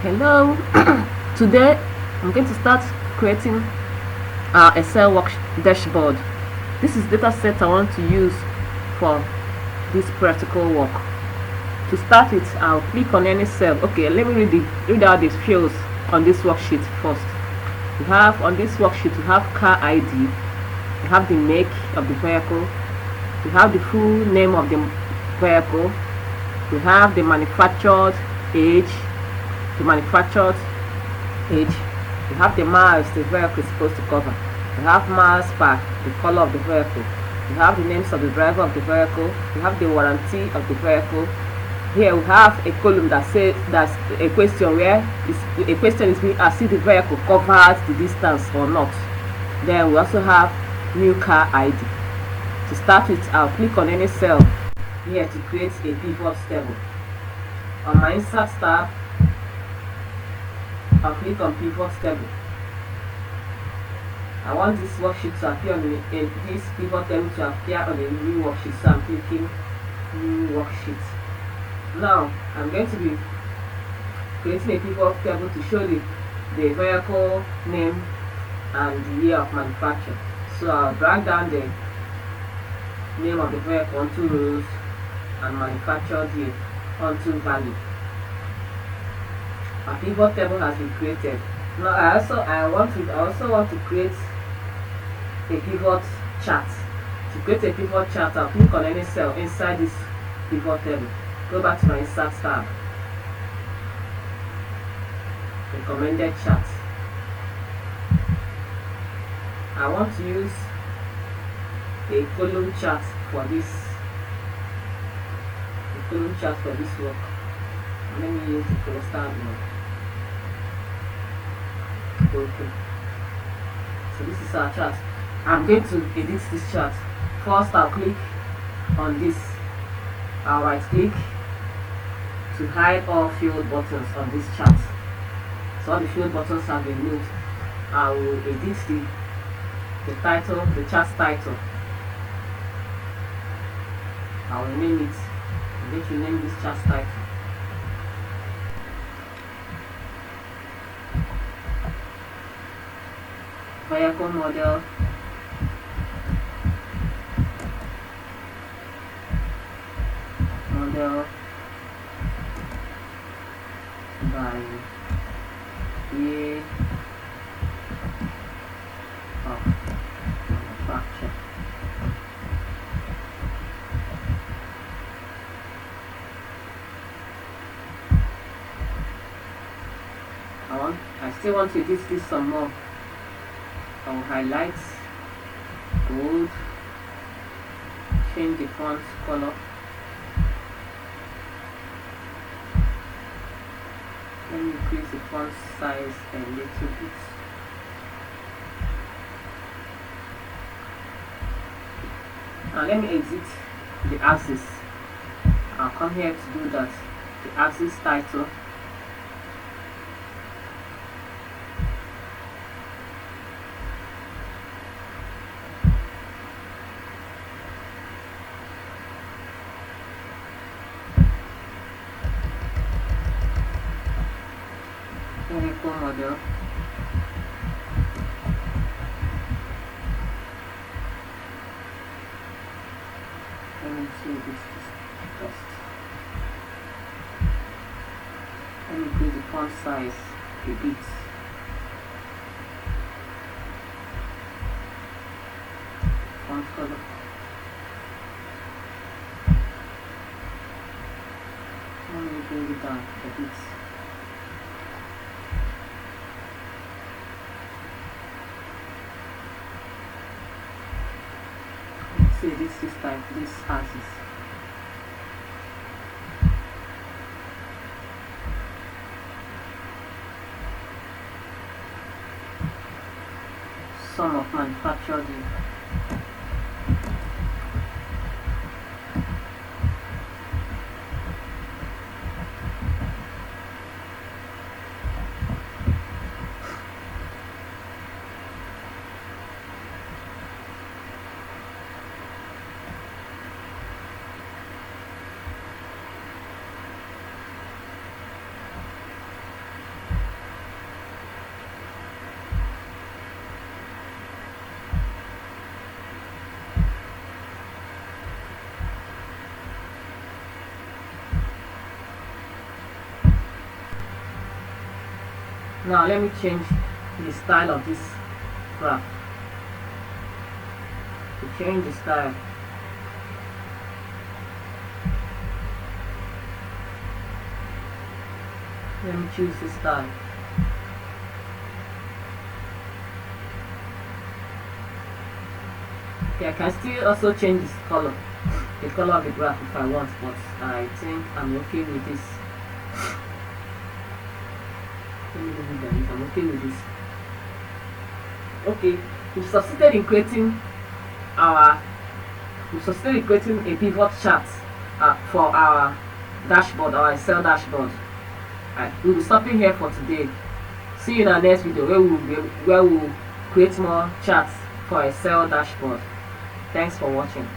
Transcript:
Hello. Today I'm going to start creating our Excel work dashboard. This is data set I want to use for this practical work. To start with, I'll click on any cell. Okay, let me read out the fields on this worksheet first. We have on this worksheet we have car ID, we have the make of the vehicle, we have the full name of the vehicle, we have the manufactured age, we have the miles the vehicle is supposed to cover, we have miles per the color of the vehicle, we have the names of the driver of the vehicle, we have the warranty of the vehicle. Here we have a column that says that's a question where a question is being asked if the vehicle covers the distance or not. Then we also have new car ID. To start with, I'll click on any cell here to create a pivot table. On my insert tab, I'll click on pivot table. I want this worksheet to appear on this pivot table to appear on a new worksheet, so I'm clicking new worksheet. Now I'm going to be creating a pivot table to show the vehicle name and the year of manufacture. So I'll drag down the name of the vehicle onto rows and manufactured year onto value. A pivot table has been created. Now I also want to create a pivot chart. To create a pivot chart, I'll click on any cell inside this pivot table. Go back to my insert tab. Recommended chart. I want to use a column chart for this. Work. Let me use it for the start one. Okay. So this is our chart. I'm going to edit this chart. First, I'll click on this. I'll right click to hide all field buttons on this chart. So all the field buttons have been moved. I will edit the title, the chart title. I will name it. I'm going to name this chart title. Vehicle model. By year of manufacture. I still want to edit this some more. I will highlight bold, change the font color. Let me increase the font size a little bit. Now let me exit the axis. I'll come here to do that. The axis title. Vehicle model. Let me see this first. Let me increase the font size a bit. Font color. Let me bring it down a bit. This type, this axis. Sum of manufactured year. Now let me change the style of this graph. To change the style, let me choose this style. Okay, I can still also change this color, the color of the graph if I want, but I think I'm okay with this. Let me leave it like this. I'm okay with this. Okay, we've succeeded in creating a pivot chart for our dashboard, our Excel dashboard. We'll be stopping here for today. See you in our next video where we'll create more charts for Excel dashboard. Thanks for watching.